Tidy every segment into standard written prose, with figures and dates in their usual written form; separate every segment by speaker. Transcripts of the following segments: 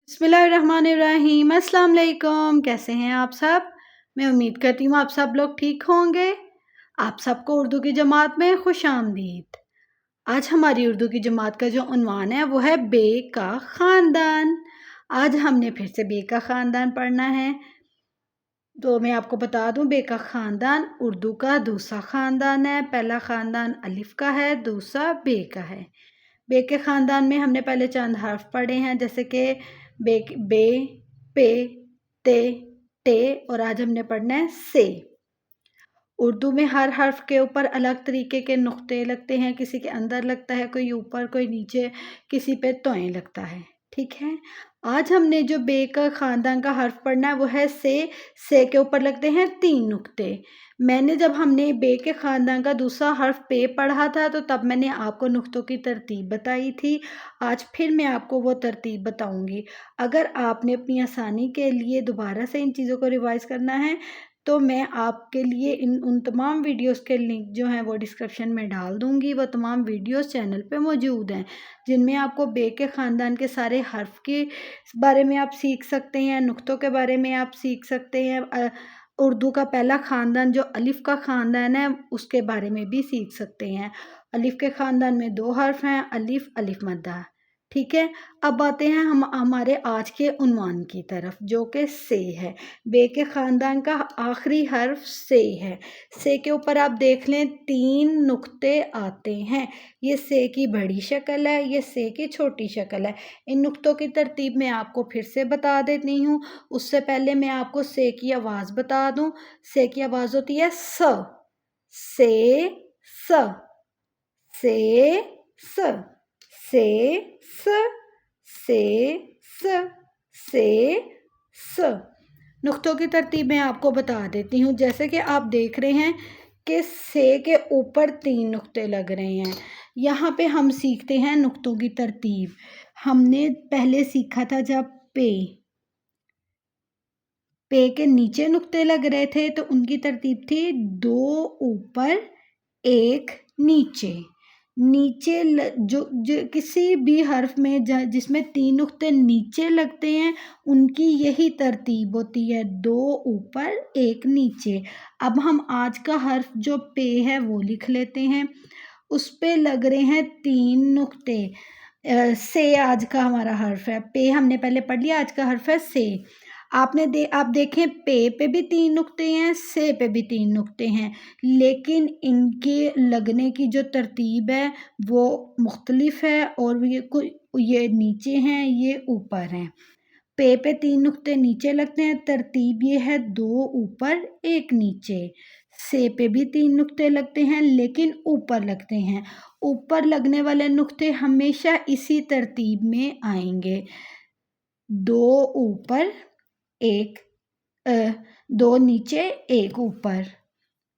Speaker 1: बिस्मिल्लाहिर्रहमानिर्रहीम। अस्सलाम वालेकुम। कैसे हैं आप सब? मैं उम्मीद करती हूँ आप सब लोग ठीक होंगे। आप सबको उर्दू की जमात में खुश आमदीद। आज हमारी उर्दू की जमात का जो उन्वान है वो है बे का ख़ानदान। आज हमने फिर से बे का ख़ानदान पढ़ना है। तो मैं आपको बता दूं, बे का ख़ानदान उर्दू का दूसरा ख़ानदान है। पहला ख़ानदान अलिफ का है, दूसरा बे का है। बे के ख़ानदान में हमने पहले चंद हर्फ पढ़े हैं, जैसे कि बे, पे, ते, टे, और आज हमने पढ़ना है से। उर्दू में हर हर्फ के ऊपर अलग तरीके के नुक्ते लगते हैं, किसी के अंदर लगता है, कोई ऊपर कोई नीचे, किसी पे तोएं लगता है। ठीक है, आज हमने जो बे का ख़ानदान का हर्फ पढ़ना है वो है से के ऊपर लगते हैं 3 नुक्ते। मैंने जब हमने बे के ख़ानदान का दूसरा हर्फ पे पढ़ा था तो तब मैंने आपको नुक्तों की तरतीब बताई थी। आज फिर मैं आपको वो तरतीब बताऊंगी। अगर आपने अपनी आसानी के लिए दोबारा से इन चीज़ों को रिवाइज़ करना है तो मैं आपके लिए उन तमाम वीडियोस के लिंक जो हैं वो डिस्क्रिप्शन में डाल दूँगी। वो तमाम वीडियोस चैनल पे मौजूद हैं, जिनमें आपको बे के ख़ानदान के सारे हर्फ के बारे में आप सीख सकते हैं, नुक्तों के बारे में आप सीख सकते हैं। उर्दू का पहला ख़ानदान जो अलिफ़ का ख़ानदान है उसके बारे में भी सीख सकते हैं। अलिफ़ के ख़ानदान में 2 हर्फ हैं, अलिफ़, अलिफ़ मद्दा। ठीक है, अब आते हैं हम हमारे आज के उन्वान की तरफ, जो कि से है। बे के ख़ानदान का आखिरी हर्फ से है। से के ऊपर आप देख लें 3 नुक्ते आते हैं। ये से की बड़ी शक्ल है, ये से की छोटी शक्ल है। इन नुक्तों की तरतीब मैं आपको फिर से बता देती हूँ। उससे पहले मैं आपको से की आवाज़ बता दूँ। से की आवाज़ होती है से, स, से, स, से, स, से, स, से, स। नुक्तों की तरतीब मैं आपको बता देती हूँ। जैसे कि आप देख रहे हैं कि से के ऊपर 3 नुक्ते लग रहे हैं। यहाँ पे हम सीखते हैं नुक्तों की तरतीब। हमने पहले सीखा था जब पे के नीचे नुक्ते लग रहे थे तो उनकी तरतीब थी 2 ऊपर 1 नीचे। जो किसी भी हर्फ में जिसमें 3 नुक्ते नीचे लगते हैं उनकी यही तरतीब होती है, 2 ऊपर 1 नीचे। अब हम आज का हर्फ जो पे है वो लिख लेते हैं। उस पे लग रहे हैं 3 नुक्ते। से आज का हमारा हर्फ है। पे हमने पहले पढ़ लिया, आज का हर्फ है से। आप देखें पे भी 3 नुक्ते हैं, से पे भी 3 नुक्ते हैं, लेकिन इनके लगने की जो तरतीब है वो मुख्तलिफ है, और ये नीचे हैं, ये ऊपर हैं। पे 3 नुक्ते नीचे लगते हैं, तरतीब ये है 2 ऊपर 1 नीचे। से पे भी 3 नुक्ते लगते हैं लेकिन ऊपर लगते हैं। ऊपर लगने वाले नुक्ते हमेशा इसी तरतीब में आएंगे, 2 ऊपर 1, 2 नीचे 1 ऊपर।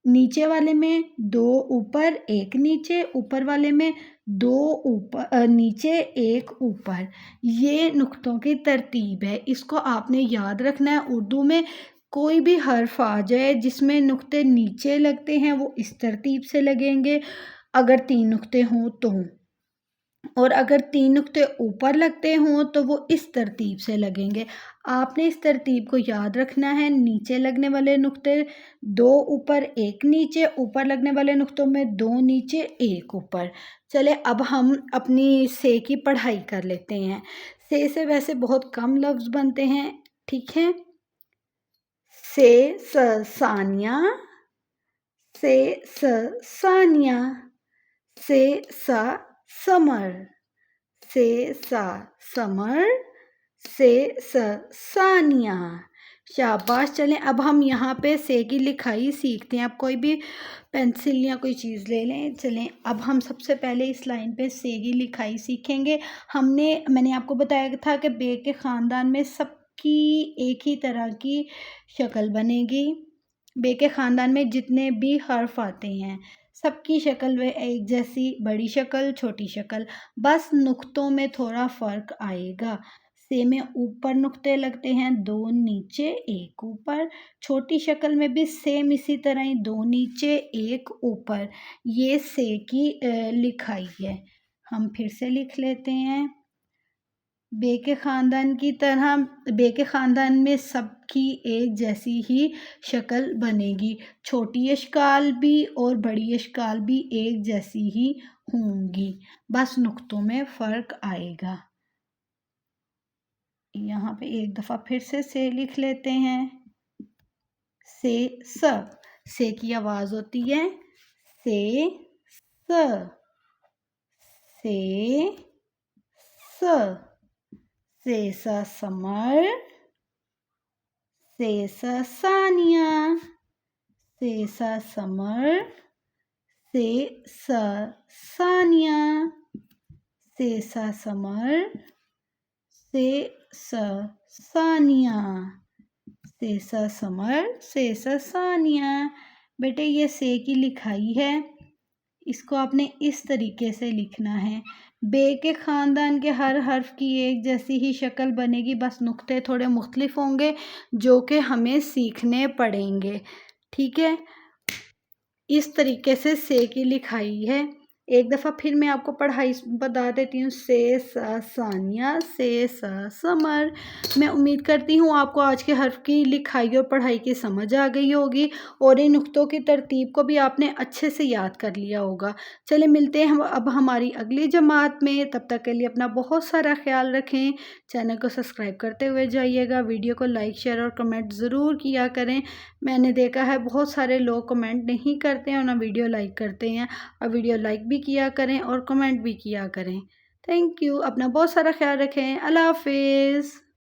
Speaker 1: नीचे वाले में 2 ऊपर 1 नीचे, ऊपर वाले में 2 ऊपर नीचे 1 ऊपर। ये नुक्तों की तरतीब है, इसको आपने याद रखना है। उर्दू में कोई भी हर्फ आ जाए जिसमें नुक्ते नीचे लगते हैं वो इस तरतीब से लगेंगे, अगर 3 नुक्ते हों तो, और अगर 3 नुक्ते ऊपर लगते हों तो वो इस तरतीब से लगेंगे। आपने इस तरतीब को याद रखना है। नीचे लगने वाले नुक्ते 2 ऊपर 1 नीचे, ऊपर लगने वाले नुक्तों में 2 नीचे 1 ऊपर। चले अब हम अपनी से की पढ़ाई कर लेते हैं। से वैसे बहुत कम लफ्ज़ बनते हैं, ठीक है। से सानिया, से सानिया, से समर, से समर, से सानिया। शाबाश। चलें अब हम यहाँ पे से की लिखाई सीखते हैं। आप कोई भी पेंसिल या कोई चीज़ ले लें। चलें अब हम सबसे पहले इस लाइन पे से की लिखाई सीखेंगे। मैंने आपको बताया था कि बे के ख़ानदान में सबकी एक ही तरह की शक्ल बनेगी। बे के ख़ानदान में जितने भी हर्फ आते हैं सबकी शक्ल वे एक जैसी, बड़ी शक्ल, छोटी शक्ल, बस नुक्तों में थोड़ा फ़र्क आएगा। से में ऊपर नुक्ते लगते हैं, 2 नीचे 1 ऊपर। छोटी शक्ल में भी सेम इसी तरह ही 2 नीचे 1 ऊपर। ये से की लिखाई है। हम फिर से लिख लेते हैं। بے کے خاندان کی طرح بے کے خاندان میں سب کی ایک جیسی ہی شکل بنے گی، چھوٹی اشکال بھی اور بڑی اشکال بھی ایک جیسی ہی ہوں گی، بس نقطوں میں فرق آئے گا۔ یہاں پہ ایک دفعہ پھر سے لکھ لیتے ہیں، سے کی آواز ہوتی ہے سے، سا سمر، سا ثانیہ، سا سمر، سا ثانیہ، سا سمر، سا ثانیہ، سا سمر، سا ثانیہ۔ بیٹے یہ سے کی لکھائی ہے، اس کو آپ نے اس طریقے سے لکھنا ہے۔ بے کے خاندان کے ہر حرف کی ایک جیسی ہی شکل بنے گی، بس نقطے تھوڑے مختلف ہوں گے جو کہ ہمیں سیکھنے پڑیں گے، ٹھیک ہے؟ اس طریقے سے کی لکھائی ہے۔ ایک دفعہ پھر میں آپ کو پڑھائی بتا دیتی ہوں، سا ثانیہ، سا سمر۔ میں امید کرتی ہوں آپ کو آج کے حرف کی لکھائی اور پڑھائی کی سمجھ آ گئی ہوگی اور ان نقطوں کی ترتیب کو بھی آپ نے اچھے سے یاد کر لیا ہوگا۔ چلے ملتے ہیں اب ہماری اگلی جماعت میں، تب تک کے لیے اپنا بہت سارا خیال رکھیں، چینل کو سبسکرائب کرتے ہوئے جائیے گا، ویڈیو کو لائک شیئر اور کمنٹ ضرور کیا کریں۔ میں نے دیکھا ہے بہت سارے لوگ کمنٹ نہیں کرتے ہیں اور نہ ویڈیو لائک کرتے ہیں، اور ویڈیو لائک بھی کیا کریں اور کمنٹ بھی کیا کریں۔ تھینک یو، اپنا بہت سارا خیال رکھیں، اللہ حافظ۔